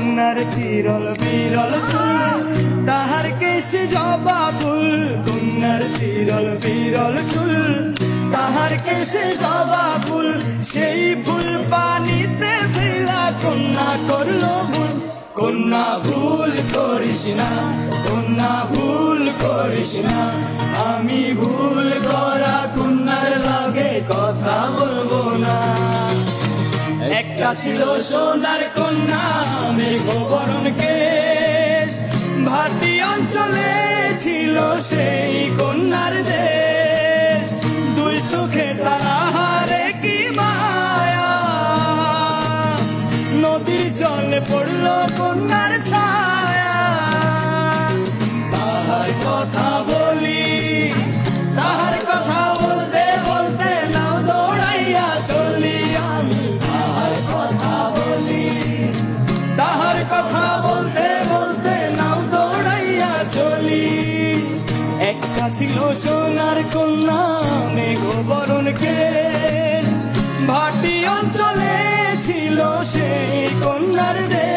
কন্যার চিরল বিরল চুল, তাহার কেশে জবা ফুল। কন্যার চিরল বিরল চুল, তাহার কেশে জবা ফুল। সেই ফুল পানিতে ফেলা কন্যা করলো ভুল। কন্যা ভুল করিস না, কন্যা ভুল করিস না। আমি ভুল করা কন্যার লগে কথা বলবো না। একটা ছিল সোনার কন্যা মেঘবরণ কেশ, ভাটি অঞ্চলে ছিল সেই কন্যার দেশ। দুই চোখে তাহারে কি মায়া, নদীর জলে পড়লো কন্যার ছায়া। তাহার কথা বলি, তাহার কথা বলতে বলতে নাও দৌড়াইয়া চলি আমি। তাহার কথা বলি, তাহার কথা বলতে বলতে নাও দৌড়াইয়া চলি। একটা ছিল সোনার কন্যা মেঘবরণ কেশ, ভাটি অঞ্চলে ছিল সেই কন্যার দেশ।